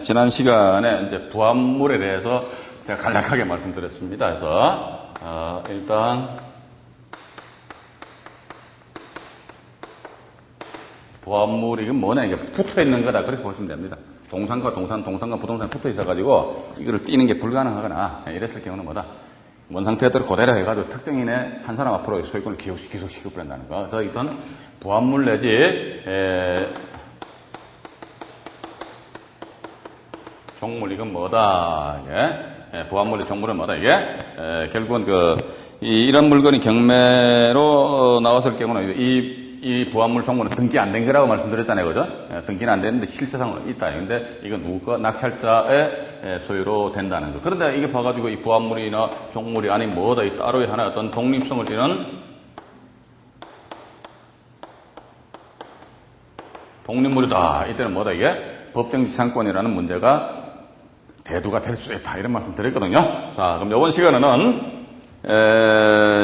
지난 시간에 이제 부합물에 대해서 제가 간략하게 말씀드렸습니다. 그래서 일단 부합물이 이건 뭐냐, 이게 붙어 있는 거다, 그렇게 보시면 됩니다. 동산과 부동산이 붙어 있어가지고 이거를 띄는 게 불가능하거나 이랬을 경우는 뭐다, 원 상태대로 그대로 해가지고 특정인의 한 사람 앞으로 소유권을 기속시켜버린다는 거. 그래서 일단 부합물 내지 종물, 이건 뭐다, 이게 부합물의 종물은 뭐다, 이게 결국은 이런 물건이 경매로 나왔을 경우는 이 부합물 종물은 등기 안 된 거라고 말씀드렸잖아요, 그죠? 등기는 안 됐는데 실체상으로 있다. 근데 이건 누가 낙찰자의 소유로 된다는 거. 그런데 이게 봐가지고 이 부합물이나 종물이 아닌 뭐다, 이 따로의 하나의 어떤 독립성을 띠는 독립물이다. 이때는 뭐다, 이게 법정지상권이라는 문제가 대두가 될 수 있다, 이런 말씀 드렸거든요. 자, 그럼 이번 시간에는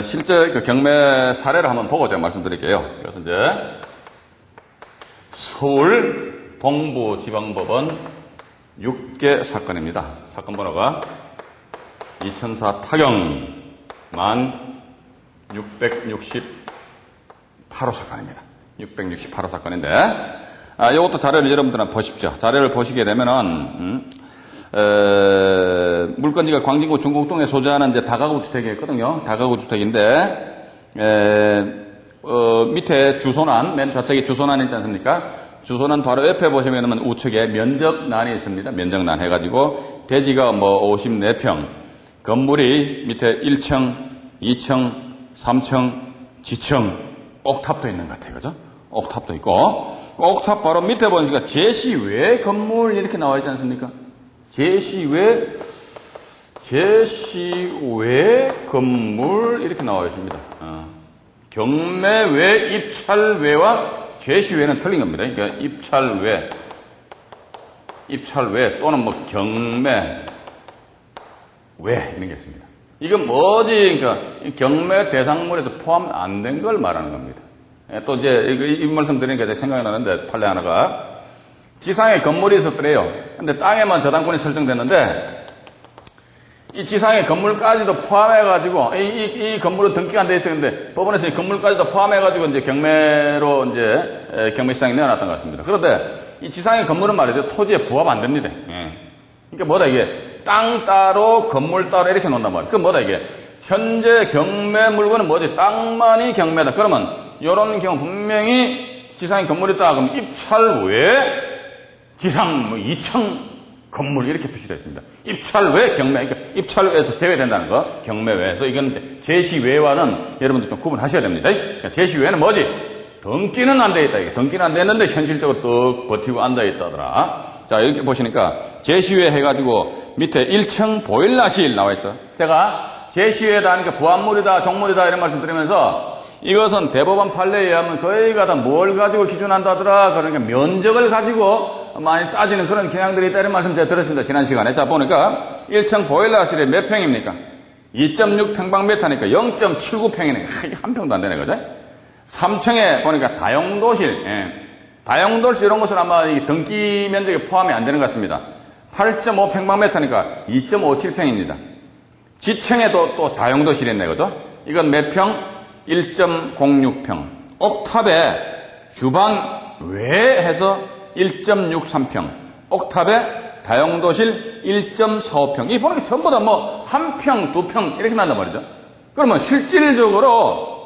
실제 그 경매 사례를 한번 보고 제가 말씀드릴게요. 그래서 이제 서울 동부지방법원 6개 사건입니다. 사건 번호가 2004 타경 만 668호 사건입니다. 668호 사건인데, 이것도 자료를 여러분들 한번 보십시오. 자료를 보시게 되면은, 물건지가 광진구 중곡동에 소재하는 이제 다가구 주택이 있거든요. 다가구 주택인데, 밑에 주소난, 맨 좌측에 주소난이 있지 않습니까? 주소난 바로 옆에 보시면은 우측에 면적난이 있습니다. 면적난 해가지고, 대지가 54평, 건물이 밑에 1층, 2층, 3층, 지층, 옥탑도 있는 것 같아요. 그죠? 옥탑도 있고, 옥탑 바로 밑에 보니까 제시외 건물 이렇게 나와 있지 않습니까? 제시외 건물 이렇게 나와 있습니다. 경매외, 입찰외와 제시외는 틀린 겁니다. 그러니까 입찰외 또는 경매외 이런 게 있습니다. 이건 뭐지? 그러니까 경매 대상물에서 포함 안 된 걸 말하는 겁니다. 또 이제 이 말씀 드리니까 제가 생각이 나는데, 판례 하나가 지상에 건물이 있었더래요. 근데 땅에만 저당권이 설정됐는데 이 지상의 건물까지도 포함해가지고 이 건물은 등기가 안 돼 있었는데 법원에서 이 건물까지도 포함해가지고 이제 경매로 이제 경매시장에 내어놨던 것 같습니다. 그런데 이 지상의 건물은 말이죠, 토지에 부합 안 됩니다. 그러니까 뭐다, 이게 땅 따로 건물 따로 이렇게 놓는단 말이에요. 그 뭐다, 이게 현재 경매 물건은 뭐지, 땅만이 경매다. 그러면 이런 경우 분명히 지상에 건물이 있다. 그럼 입찰 외 지상 2층 건물 이렇게 표시되어 있습니다. 입찰 외 경매, 그러니까 입찰 외에서 제외된다는 거, 경매 외에서. 이건 제시 외와는 여러분들 좀 구분하셔야 됩니다. 그러니까 제시 외는 뭐지? 등기는 안 돼 있다. 이게 등기는 안 됐는데 현실적으로 뚝 버티고 앉아 있다더라. 자, 이렇게 보시니까 제시 외 해가지고 밑에 1층 보일러실 나와 있죠. 제가 제시 외다 하니까 부합물이다, 종물이다 이런 말씀 드리면서, 이것은 대법원 판례에 의하면 저희가 다 뭘 가지고 기준한다더라. 그러니까 면적을 가지고 많이 따지는 그런 경향들이 있다, 이런 말씀 제가 들었습니다, 지난 시간에. 자, 보니까 1층 보일러실이 몇 평입니까? 2.6평방미터니까 0.79평이네. 이게 한 평도 안 되네, 그죠? 3층에 보니까 다용도실, 다용도실 이런 것은 아마 이 등기 면적에 포함이 안 되는 것 같습니다. 8.5평방미터니까 2.57평입니다. 지층에도 또 다용도실이 있네, 그죠? 이건 몇 평? 1.06평. 옥탑에 주방 외 해서 1.63평. 옥탑에 다용도실 1.45평. 이 보니까 전부 다 1평, 2평 이렇게 난단 말이죠. 그러면 실질적으로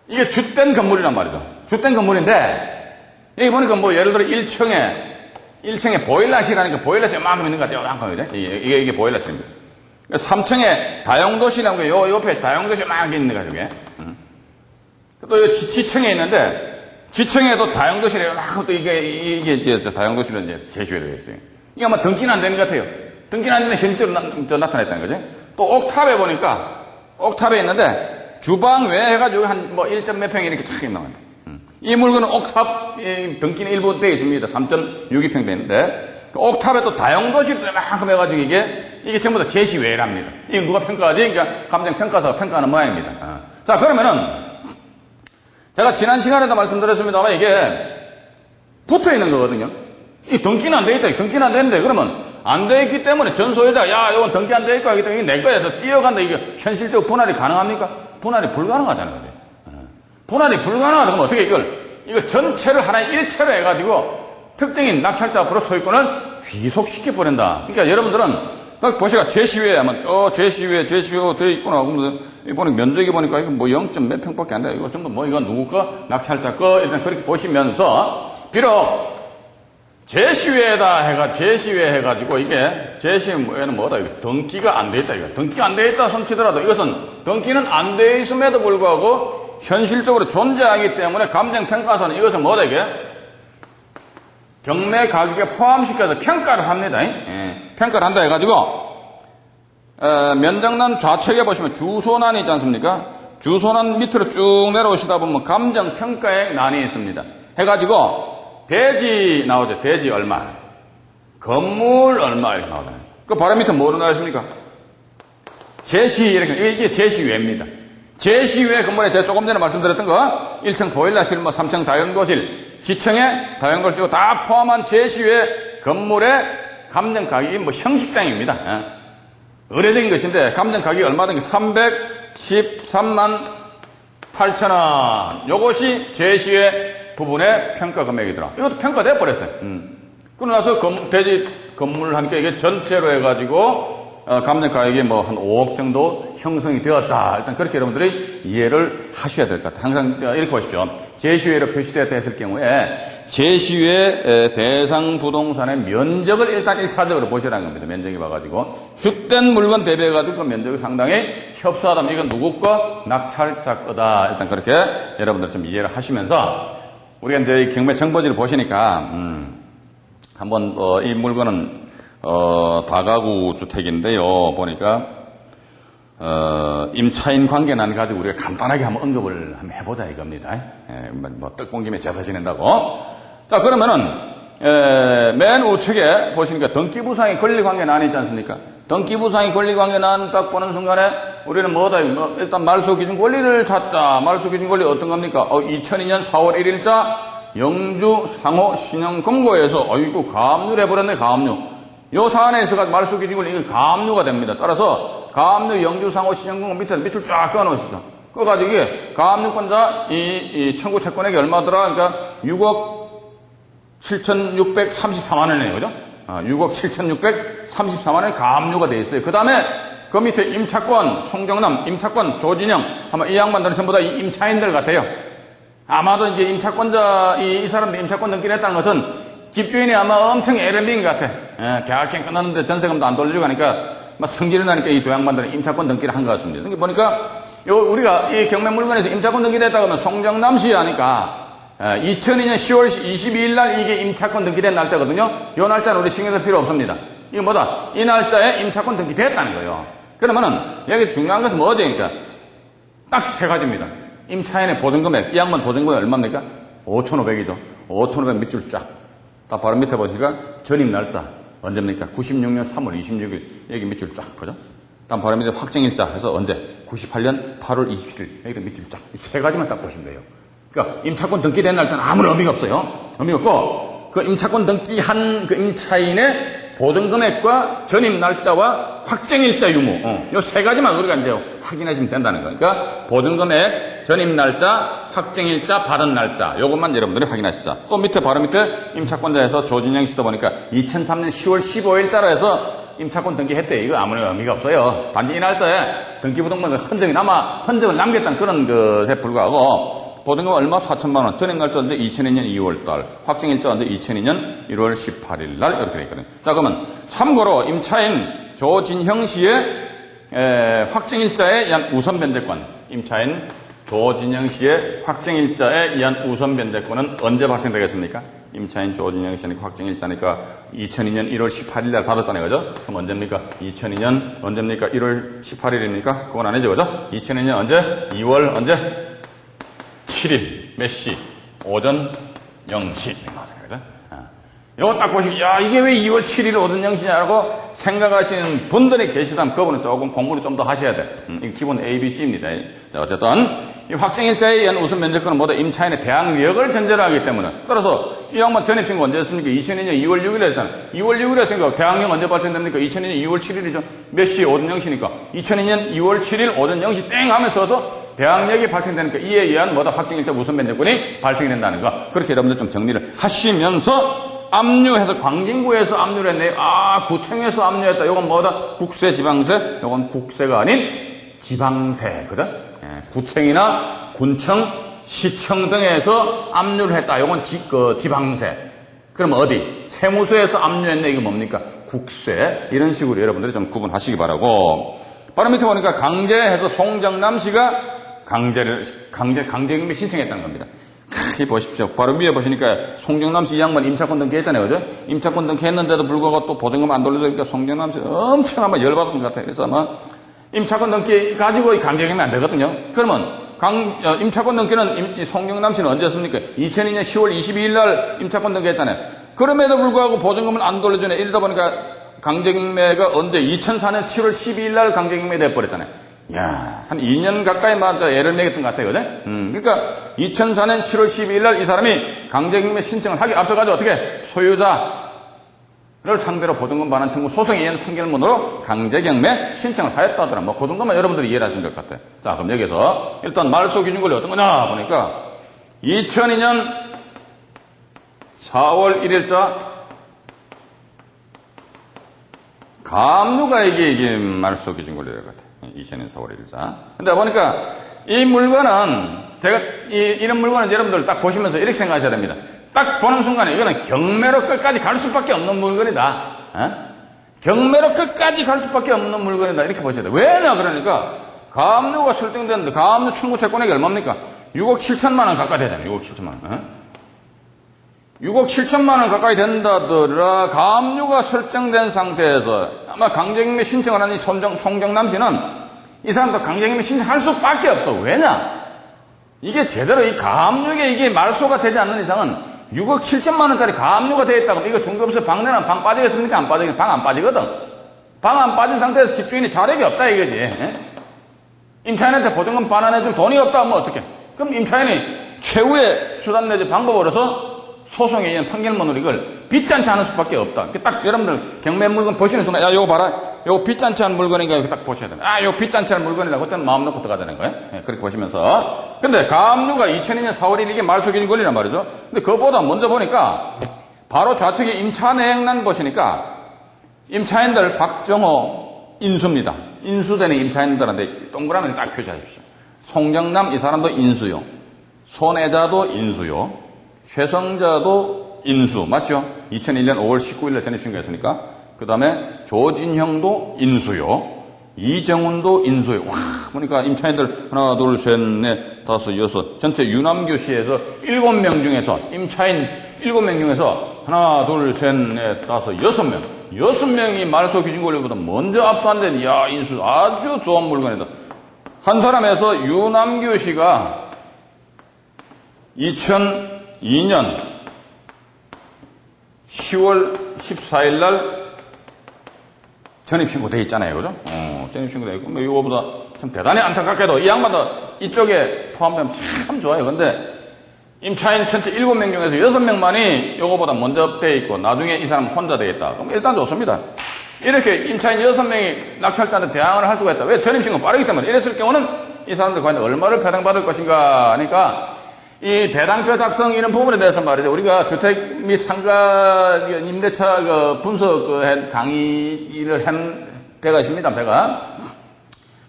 이게 주된 건물이란 말이죠. 주된 건물인데, 여기 보니까 예를 들어 1층에 보일러실 하니까 보일러실 요만큼 있는 것 같아요. 요만큼, 그죠? 이게 보일러실입니다. 3층에 다용도실이라고 요 옆에 다용도실 막 있는 거죠, 이게. 또 지층에 있는데, 지층에도 다용도실이 막 또 이게 이제 다용도실은 이제 제시가 되어 있어요. 이게 아마 등기는 안 되는 것 같아요. 등기는 안 되는 현실적으로 나타났다는 거죠. 또 옥탑에 보니까, 옥탑에 있는데, 주방 외 해가지고 한 1점 몇 평 이렇게 쫙 나와요. 이 물건은 옥탑, 등기는 일부 되어 있습니다. 3.62평 되는데, 옥탑에 또 다용도실도 이만큼 해가지고 이게 전부 다 제시외랍니다. 이거 누가 평가하지? 그러니까 감정평가사가 평가하는 모양입니다. 자, 그러면은, 제가 지난 시간에도 말씀드렸습니다만 이게 붙어 있는 거거든요. 이 등기는 안 돼 있다. 등기는 안 되는데 그러면 안 돼 있기 때문에 전소에다 야 이건 등기 안 돼 있고 하기 때문에 이게 내 거야 해서 뛰어간다. 이게 현실적으로 분할이 가능합니까? 분할이 불가능하잖아요. 분할이 불가능하다 그러면 어떻게 이거 전체를 하나의 일체로 해가지고 특정인 낙찰자 앞으로 소유권을 귀속시켜 버린다. 그러니까 여러분들은 딱 보시가 제시외에 하면 제시외 되어 있구나. 그러면 보니까 면적이 보니까 이거 뭐 0. 몇 평밖에 안 돼. 이거 전부 뭐 이거 누구 거 낙찰자 거 일단 그렇게 보시면서 비록 제시외 해가지고 이게 제시외는 뭐다? 이거 등기가 안 돼 있다. 이거 등기가 안 돼 있다 손치더라도 이것은 등기는 안 돼 있음에도 불구하고 현실적으로 존재하기 때문에 감정평가서는 이것은 뭐다 이게? 경매 가격에 포함시켜서 평가를 합니다. 평가를 한다 해가지고 면적난 좌측에 보시면 주소난이 있지 않습니까? 주소난 밑으로 쭉 내려오시다 보면 감정평가의 난이 있습니다. 해가지고 대지 나오죠. 대지 얼마, 건물 얼마 이렇게 나오잖아요. 그 바로 밑에 뭐로 나오십니까? 제시 이렇게 이게 제시외입니다. 제시외 건물에 제가 조금 전에 말씀드렸던 거 1층 보일러실, 3층 다용도실, 지층에 다용도실 다 포함한 제시외 건물의 감정 가격이 형식상입니다. 의례적인 것인데 감정 가격이 얼마든지 313만 8천원. 요것이 제시외 부분의 평가 금액이더라. 이것도 평가돼 버렸어요. 그러고 나서 대지 건물을 하니까 이게 전체로 해가지고 감정 가격이 뭐 한 5억 정도 형성이 되었다. 일단 그렇게 여러분들이 이해를 하셔야 될 것 같아요. 항상 이렇게 보십시오. 제시외로 표시되었다 했을 경우에 제시외 대상 부동산의 면적을 일단 1차적으로 보시라는 겁니다. 면적이 봐가지고 주된 물건 대비해가지고 그 면적이 상당히 협소하다면 이건 누구 거? 낙찰자 거다. 일단 그렇게 여러분들 좀 이해를 하시면서 우리가 이제 이 경매 정보지를 보시니까 한번 이 물건은 다가구 주택인데요. 보니까 임차인 관계난 가지고 우리가 간단하게 한번 언급을 한번 해보자 이겁니다. 뭐 떡본 김에 제사 지낸다고. 자 그러면은 맨 우측에 보시니까 등기부상의 권리관계난이 있지 않습니까? 등기부상의 권리관계난 딱 보는 순간에 우리는 뭐다? 일단 말소기준 권리를 찾자. 말소기준 권리 어떤 겁니까? 2002년 4월 1일자 영주 상호 신용금고에서 어이구 가압류 해버렸네. 가압류. 요 사안에 있어서 말소기준권리 이거 가압류가 됩니다. 따라서 가압류 영주상호 신용금고 밑줄 쫙 그어놓으시죠. 그래가지고 이게 가압류권자 이 청구 채권액이 얼마더라? 그러니까 6억 7,634만 원이네요. 그죠? 6억 7,634만 원이 가압류가 돼 있어요. 그 다음에 그 밑에 임차권, 송정남, 임차권, 조진영 하면 이 양반들은 전부 다 이 임차인들 같아요. 아마도 이제 임차권자, 이 사람들 임차권 등기를 했다는 것은 집주인이 아마 엄청 애를 먹인 것 같아. 계약갱 끝났는데 전세금도 안 돌려주고 하니까 막 성질이 나니까 이 두 양반들은 임차권 등기를 한 것 같습니다. 그러니까 보니까 우리가 이 경매 물건에서 임차권 등기를 했다고 하면 송정남시 하니까 2002년 10월 22일 날 이게 임차권 등기된 날짜거든요. 이 날짜는 우리 신경 쓸 필요 없습니다. 이거 뭐다? 이 날짜에 임차권 등기됐다는 거예요. 그러면은 여기 중요한 것은 뭐지? 그러니까 딱 세 가지입니다. 임차인의 보증금액, 이 양반 보증금액 얼마입니까? 5,500이죠. 5,500 밑줄 쫙. 딱 바로 밑에 보시니까 전입 날짜 언제입니까? 96년 3월 26일 여기 밑줄 쫙 그죠? 다음 바로 밑에 확정일자 해서 언제? 98년 8월 27일 여기도 밑줄 쫙. 이 세 가지만 딱 보시면 돼요. 그러니까 임차권 등기된 날짜는 아무런 의미가 없어요. 의미가 없고 그 임차권 등기한 그 임차인의 보증금액과 전입 날짜와 확정일자 유무 이 세 가지만 우리가 이제 확인하시면 된다는 거예요. 그러니까 보증금액, 전입 날짜, 확정일자, 받은 날짜 요것만 여러분들이 확인하시자. 또 밑에 바로 밑에 임차권자에서 조진영 씨도 보니까 2003년 10월 15일자로 해서 임차권 등기했대. 이거 아무런 의미가 없어요. 단지 이 날짜에 등기부등본에 흔적을 남겼다는 그런 것에 불과하고 보증금 얼마? 4천만 원. 전입 날짜인데 2002년 2월 달. 확정일자인데 2002년 1월 18일 날. 이렇게 되어 있거든요. 자, 그러면 참고로 임차인 조진형 씨의 확정일자에 의한 우선 변제권. 임차인 조진형 씨의 확정일자에 의한 우선 변제권은 언제 발생되겠습니까? 임차인 조진형 씨는 확정일자니까 2002년 1월 18일 날 받았다는 거죠? 그럼 언제입니까? 2002년 언제입니까? 1월 18일입니까? 그건 아니죠, 그죠? 2002년 언제? 2월 언제? 7일 몇 시? 오전 0시. 이거 딱 보시고, 야, 이게 왜 2월 7일 오전 0시냐라고 생각하시는 분들이 계시다면 그분은 조금 공부를 좀 더 하셔야 돼. 이게 기본 ABC입니다. 자, 어쨌든, 이 확정일자에 의한 우선 면접권은 모두 임차인의 대항력을 전제로 하기 때문에. 따라서, 이 양반 전입신고 언제 했습니까? 2002년 2월 6일에 했잖아요. 2월 6일에 했으니까 대항력 언제 발생됩니까? 2002년 2월 7일이죠. 몇 시? 오전 0시니까. 2002년 2월 7일 오전 0시 땡 하면서도 대항력이 발생되니까 이에 의한 뭐다 확정일자 우선 면접권이 발생이 된다는 거. 그렇게 여러분들 좀 정리를 하시면서 압류해서 광진구에서 압류를 했네요. 아, 구청에서 압류했다. 요건 뭐다? 국세, 지방세. 요건 국세가 아닌 지방세. 그죠? 예, 구청이나 군청, 시청 등에서 압류를 했다. 요건 지방세. 그럼 어디? 세무서에서 압류했네. 이거 뭡니까? 국세. 이런 식으로 여러분들이 좀 구분하시기 바라고. 바로 밑에 보니까 강제해서 송정남 씨가 강제경비 신청했다는 겁니다. 이 보십시오. 바로 위에 보시니까 송정남 씨 이 양반 임차권 등기했잖아요. 그죠? 임차권 등기했는데도 불구하고 또 보증금 안 돌려주니까 송정남 씨 엄청 아마 열받은 것 같아요. 그래서 아마 임차권 등기 가지고 강제경비 안 되거든요. 그러면 임차권 등기는 송정남 씨는 언제 했습니까? 2002년 10월 22일 날 임차권 등기했잖아요. 그럼에도 불구하고 보증금을 안 돌려주네. 이러다 보니까 강제경매가 언제? 2004년 7월 12일 날 강제경매 돼버렸잖아요. 야, 한 2년 가까이 애를 매겼던 것 같아요. 그죠? 그러니까 2004년 7월 12일 날 이 사람이 강제경매 신청을 하기 앞서가지고 어떻게? 소유자를 상대로 보증금 반환 청구 소송에 의한 판결문으로 강제경매 신청을 하였다 하더라. 뭐, 그 정도만 여러분들이 이해를 하시면 될 것 같아요. 자, 그럼 여기서 일단 말소 기준권이 어떤 거냐 보니까 2002년 4월 1일자 가압류가 이게 말소 기준권이라는 것 같아요. 2000년 4월 1일자. 근데 보니까 이 물건은 제가 이런 물건은 여러분들 딱 보시면서 이렇게 생각하셔야 됩니다. 딱 보는 순간에 이거는 경매로 끝까지 갈 수밖에 없는 물건이다. 어? 경매로 끝까지 갈 수밖에 없는 물건이다. 이렇게 보셔야 돼요. 왜냐 그러니까 가압류가 설정됐는데 가압류 청구 채권액이 얼마입니까? 6억 7천만 원 가까이 되잖아요. 6억 7천만 원. 어? 6억 7천만 원 가까이 된다더라. 가압류가 설정된 상태에서 아마 강제경매 신청을 하는 송정남 씨는 이 사람도 강제경매 신청할 수밖에 없어. 왜냐? 이게 제대로 이 가압류에 이게 말소가 되지 않는 이상은 6억 7천만 원짜리 가압류가 되어 있다고 이거 중개업소 방 내면 방 빠지겠습니까? 안 빠지겠 방 안 빠지거든. 방 안 빠진 상태에서 집주인이 자력이 없다 이거지. 에? 임차인한테 보증금 반환해줄 돈이 없다 하면 어떡해? 그럼 임차인이 최후의 수단 내지 방법으로서 소송에 의한 판결문으로 이걸 빚잔치 하는 수밖에 없다. 딱 여러분들 경매 물건 보시는 순간, 야, 이거 봐라. 이거 빚잔치 하는 물건인가? 이거 딱 보셔야 돼요. 아, 이거 빚잔치 하는 물건이라 그때는 마음 놓고 들어가야 되는 거예요. 네, 그렇게 보시면서. 근데 가압류가 2002년 4월 1일 이게 말소기준 권리란 말이죠. 근데 그거보다 먼저 보니까 바로 좌측에 임차내역란 보시니까 임차인들 박정호 인수입니다. 인수되는 임차인들한테 동그라미를 딱 표시하십시오. 송정남 이 사람도 인수요. 손해자도 인수요. 최성자도 인수, 맞죠? 2001년 5월 19일에 전입신고했으니까. 그 다음에 조진형도 인수요. 이정훈도 인수요. 와, 보니까 임차인들 하나, 둘, 셋, 넷, 다섯, 여섯. 전체 유남교시에서 7명 중에서, 임차인 7명 중에서 하나, 둘, 셋, 넷, 다섯, 6명. 6명이 말소 기준 권리보다 먼저 압수한데, 야, 인수 아주 좋은 물건이다. 한 사람에서 유남교시가 2002년 10월 14일 날 전입신고 돼 있잖아요. 그죠? 전입신고 돼 있고, 뭐, 이거보다 참 대단히 안타깝게도 이 양반도 이쪽에 포함되면 참 좋아요. 근데 임차인 전체 7명 중에서 6명만이 이거보다 먼저 돼 있고, 나중에 이 사람 혼자 돼 있다. 그럼 일단 좋습니다. 이렇게 임차인 6명이 낙찰자한테 대항을 할 수가 있다. 왜? 전입신고 빠르기 때문에. 이랬을 경우는 이 사람들 과연 얼마를 배당받을 것인가 하니까 이 대당표 작성 이런 부분에 대해서 말이죠. 우리가 주택 및 상가 임대차 분석 강의를 한 때가 있습니다. 제가.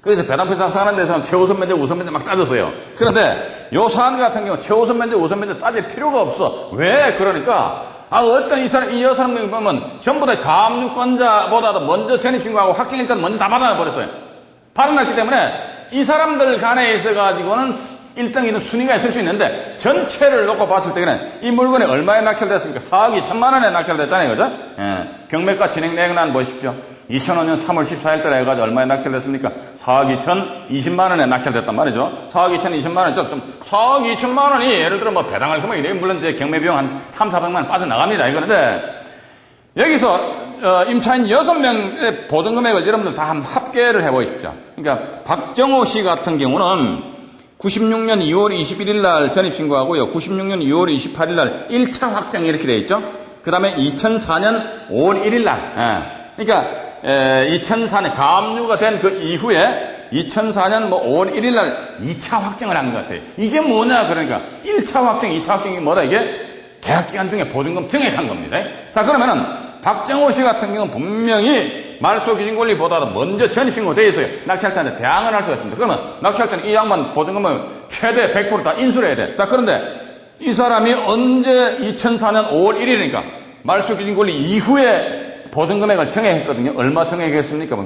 거기서 배당표 작성하는 데서는 최우선 면적, 우선 면적 막 따졌어요. 그런데 요 사안 같은 경우 최우선 면적, 우선 면적 따질 필요가 없어. 왜? 그러니까 어떤 이 6명이 보면 전부 다 가압류권자보다도 먼저 전입신고하고 확정일자는 먼저 다 받아버렸어요. 받아놨기 때문에 이 사람들 간에 있어가지고는 1등, 2등 순위가 있을 수 있는데 전체를 놓고 봤을 때는 이 물건이 얼마에 낙찰됐습니까? 4억 2천만 원에 낙찰됐잖아요. 그죠? 예. 경매가 진행 내역란 보십시오. 2005년 3월 14일 달에 해가지고 얼마에 낙찰됐습니까? 4억 2천 20만 원에 낙찰됐단 말이죠. 4억 2천 20만 원, 4억 2천만 원이 예를 들어 뭐 배당할 금액이 물론 이제 경매 비용 한 3, 400만 원 빠져나갑니다. 그런데 여기서 임차인 6명의 보증금액을 여러분들 다 한번 합계를 해보십시오. 그러니까 박정호 씨 같은 경우는 96년 2월 21일 날 전입신고하고요. 96년 2월 28일 날 1차 확정 이렇게 되어 있죠. 그 다음에 2004년 5월 1일 날. 그러니까 2004년 가압류가 된 그 이후에 2004년 5월 1일 날 2차 확정을 한 것 같아요. 이게 뭐냐 그러니까 1차 확정, 2차 확정이 뭐다 이게 계약기간 중에 보증금 증액한 겁니다. 자 그러면은 박정호 씨 같은 경우는 분명히 말소기준권리보다도 먼저 전입신고되어 있어요. 낙찰자한테 대항을 할 수가 있습니다. 그러면 낙찰자는 이 양반 보증금을 최대 100% 다 인수를 해야 돼. 자 그런데 이 사람이 언제 2004년 5월 1일이니까 말소기준권리 이후에 보증금액을 증액했거든요. 얼마 증액했습니까?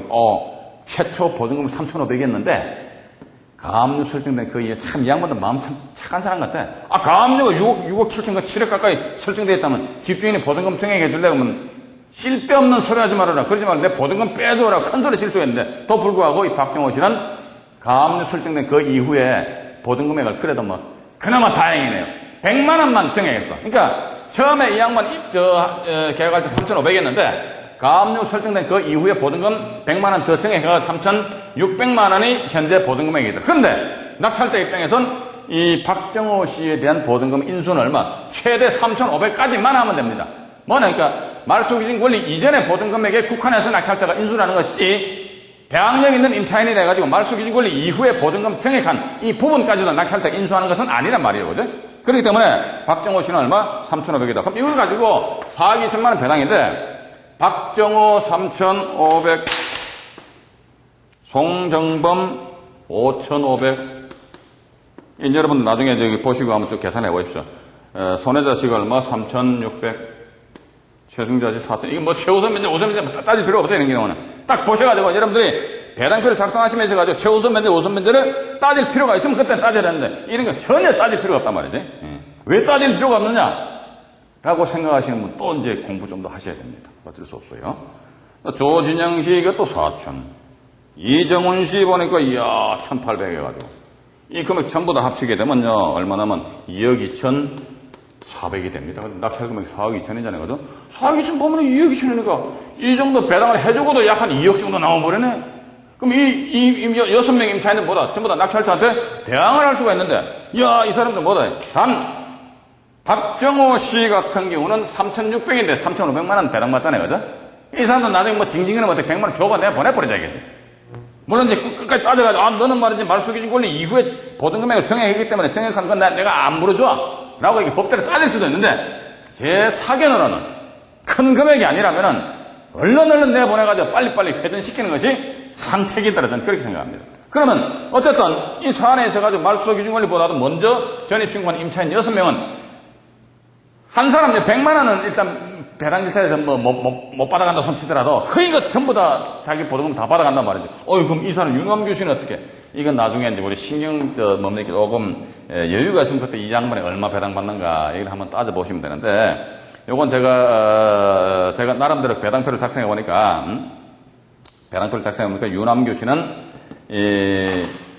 최초 보증금을 3,500이었는데 가압류 설정된 그 이후에 참 이 양반도 마음 참 착한 사람 같아. 가압류가 6억 7천과 7억 가까이 설정되어 있다면 집주인이 보증금 증액해 주려고 하면 쓸데없는 소리 하지 말아라. 그러지 말고 내 보증금 빼줘라. 큰 소리 실수했는데 또 불구하고 이 박정호 씨는 가압류 설정된 그 이후에 보증금액을 그래도 그나마 다행이네요. 100만 원만 증액했어. 그러니까 처음에 이 양반 계약할 때 3,500이었는데 가압류 설정된 그 이후에 보증금 100만 원 더 증액해서 3,600만 원이 현재 보증금액이 있다. 그런데 낙찰자 입장에선 이 박정호 씨에 대한 보증금 인수는 얼마? 최대 3,500까지만 하면 됩니다. 그러니까 말소기준권리 이전의 보증금액에 국한해서 낙찰자가 인수를 하는 것이지 배악력 있는 임차인이라 해가지고 말소기준권리 이후에 보증금 증액한 이 부분까지도 낙찰자가 인수하는 것은 아니란 말이에요. 그죠? 그렇기 때문에 박정호 씨는 얼마? 3,500이다. 그럼 이걸 가지고 4억 2천만 원 배당인데 박정호 3,500, 송정범 5,500. 여러분 나중에 여기 보시고 한번 쭉 계산해 보십시오. 손해자 씨가 얼마? 3,600. 최승자 씨 4,000. 이게 최우선 면제, 우선 면제 따질 필요 없어요. 이런 경우는. 딱 보셔가지고 여러분들이 배당표를 작성하시면서 가지고 최우선 면제, 우선 면제를 따질 필요가 있으면 그때 따져야 되는데 이런 거 전혀 따질 필요가 없단 말이지. 왜 따질 필요가 없느냐? 라고 생각하시는 분 또 이제 공부 좀 더 하셔야 됩니다. 어쩔 수 없어요. 조진영 씨 이것도 4천. 이정훈 씨 보니까 이야 1,800 해가지고 이 금액 전부 다 합치게 되면요 얼마 나면 2억 2,400이 됩니다. 낙찰 금액 4억 2천이잖아요. 그죠? 4억 2천 보면 2억 2천이니까 이 정도 배당을 해주고도 약 한 2억 정도 나와버리네. 그럼 이 6명 임차인들 뭐다? 전부 다 낙찰자한테 대항을 할 수가 있는데 이 사람들 뭐다? 단 박정호 씨 같은 경우는 3,600인데 3,500만 원 배당 받잖아요. 그죠? 이 사람도 나중에 징징이는 어떻게 100만 원 줘봐 내가 보내버리자겠지. 물론 이제 끝까지 따져가지고 너는 말이지 말소기준권리 이후에 보증금액을 정액했기 때문에 정액한 건 내가 안 물어줘. 라고 이게 법대로 따질 수도 있는데 제 사견으로는 큰 금액이 아니라면은 얼른 내보내가지고 빨리빨리 회전시키는 것이 상책이더라. 저는 그렇게 생각합니다. 그러면 어쨌든 이 사안에 있어가지고 말소기준권리보다도 먼저 전입신고한 임차인 6명은 한 사람 100만 원은 일단 배당 일차에서 못 받아간다 손치더라도 이거 전부 다 자기 보증금 다 받아간단 말이죠. 그럼 이 사람 윤감교 씨는 어떻게? 이건 나중에 이제 우리 신경 조금 여유가 있으면 그때 이 양반이 얼마 배당 받는가 이걸 한번 따져보시면 되는데 요건 제가 나름대로 배당표를 작성해 보니까 윤감교 씨는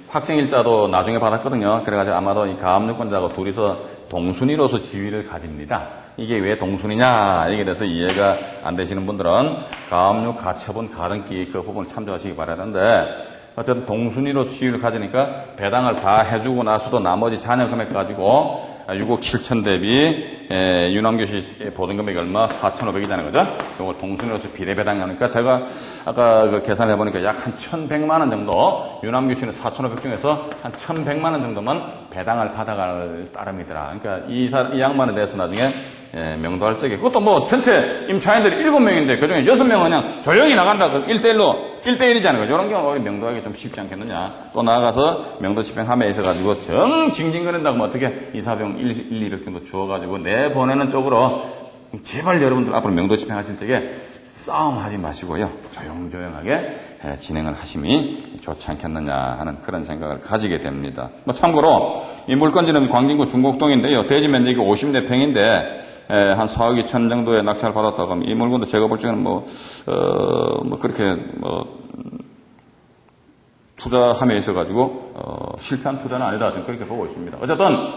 확정일자도 나중에 받았거든요. 그래가지고 아마도 이 가압류권자하고 둘이서 동순위로서 지위를 가집니다. 이게 왜 동순위냐 이게 대해서 이해가 안 되시는 분들은 가압류 가처분 가등기 그 부분을 참조하시기 바라는데 어쨌든 동순위로서 지위를 가지니까 배당을 다 해주고 나서도 나머지 잔여 금액 가지고 6억 7천 대비 윤남규 씨 보증금액이 얼마? 4,500이잖아요. 그죠? 이걸 동순위로서 비례배당이 하니까 제가 아까 그 계산을 해보니까 약 한 1,100만 원 정도 윤남규 씨는 4,500 중에서 한 1,100만 원 정도만 배당을 받아갈 따름이더라. 그러니까 이 양반에 대해서 나중에 명도할 적에 그것도 전체 임차인들이 7명인데 그중에 6명은 그냥 조용히 나간다. 1대1이잖아요. 이런 경우 명도하기 좀 쉽지 않겠느냐. 또 나아가서 명도 집행함에 있어가지고 징징거린다고 어떻게 이사비용 1, 2억 정도 주어가지고 내보내는 쪽으로 제발 여러분들 앞으로 명도 집행하실 적에 싸움하지 마시고요. 조용조용하게 진행을 하심이 좋지 않겠느냐 하는 그런 생각을 가지게 됩니다. 참고로 이 물건지는 광진구 중곡동인데요. 대지 면적이 50내평인데 한 4억 2천 정도의 낙찰을 받았다고 하면 이 물건도 제가 볼 적에는 그렇게 투자함에 있어가지고 실패한 투자는 아니다. 저는 그렇게 보고 있습니다. 어쨌든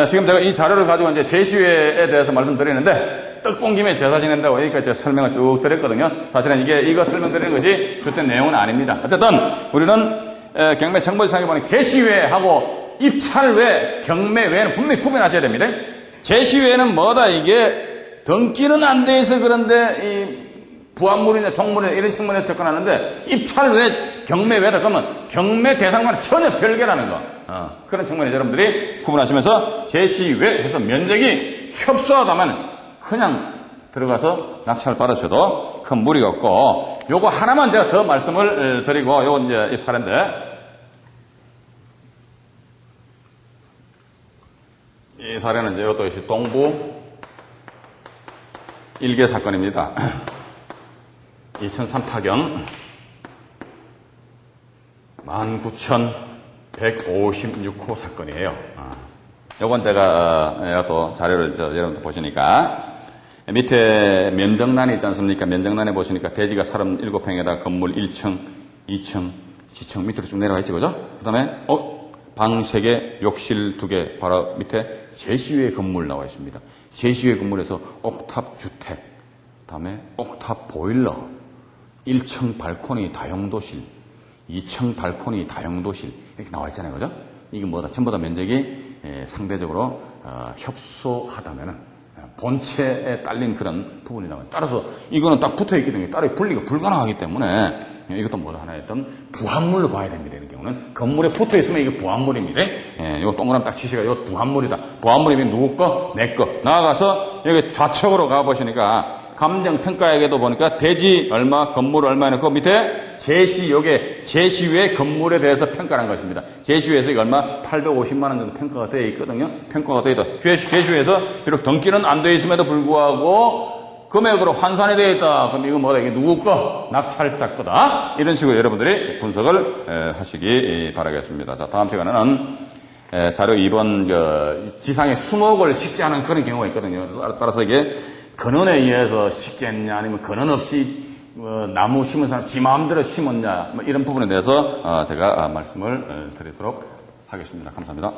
지금 제가 이 자료를 가지고 이제 제시회에 대해서 말씀드리는데 떡본 김에 제사 지낸다고 여기까지 제가 설명을 쭉 드렸거든요. 사실은 이거 설명드리는 것이 주된 내용은 아닙니다. 어쨌든 우리는 경매 정보지상에 보니 개시외하고 입찰외, 경매외는 분명히 구분하셔야 됩니다. 제시외는 뭐다? 이게 등기는 안 돼 있어 그런데 이 부합물이나 종물이나 이런 측면에서 접근하는데 입찰외, 경매외다 그러면 경매 대상과는 전혀 별개라는 거. 그런 측면에 여러분들이 구분하시면서 제시외 해서 면적이 협소하다면 그냥 들어가서 낙찰을 받으셔도 큰 무리가 없고, 요거 하나만 제가 더 말씀을 드리고, 요건 이제 이 사례인데, 이 사례는 이제 이것도 동부 일개 사건입니다. 2003 타경 19,156호 사건이에요. 요건 제가 또 자료를 여러분들 보시니까 밑에 면적란이 있지 않습니까? 면적란에 보시니까 대지가 37평에다 건물 1층, 2층, 지층 밑으로 쭉 내려가 있죠, 그죠? 그 다음에 방 3개, 욕실 2개 바로 밑에 제시외 건물 나와 있습니다. 제시외 건물에서 옥탑 주택, 그 다음에 옥탑 보일러, 1층 발코니 다용도실, 2층 발코니 다용도실 이렇게 나와 있잖아요, 그죠? 이게 뭐다? 전부 다 면적이 상대적으로 협소하다면은 본체에 딸린 그런 부분이라면 따라서 이거는 딱 붙어있기 때문에 따로 분리가 불가능하기 때문에 이것도 뭐 하나의 어떤 부합물로 봐야 됩니다. 이런 경우는 건물에 붙어있으면 이게 부합물입니다. 이거 동그란 딱 치시가 이거 부합물이다. 부합물이면 누구 거? 내 거. 나아가서 여기 좌측으로 가보시니까 감정평가액에도 보니까 대지 얼마, 건물 얼마는 그 밑에 제시, 요게 제시외 건물에 대해서 평가한 것입니다. 제시외에서 이거 얼마? 850만 원 정도 평가가 되어 있거든요. 평가가 되어 있다. 제시외에서 비록 등기는 안 되어 있음에도 불구하고 금액으로 환산이 되어 있다. 그럼 이거 뭐다? 이게 누구 거? 낙찰자 거다. 이런 식으로 여러분들이 분석을 하시기 바라겠습니다. 자, 다음 시간에는 자료 2번 지상에 수목을 식재하는 그런 경우가 있거든요. 따라서 이게 근원에 의해서 식재했냐 아니면 근원 없이 나무 심은 사람 지 마음대로 심었냐 이런 부분에 대해서 제가 말씀을 드리도록 하겠습니다. 감사합니다.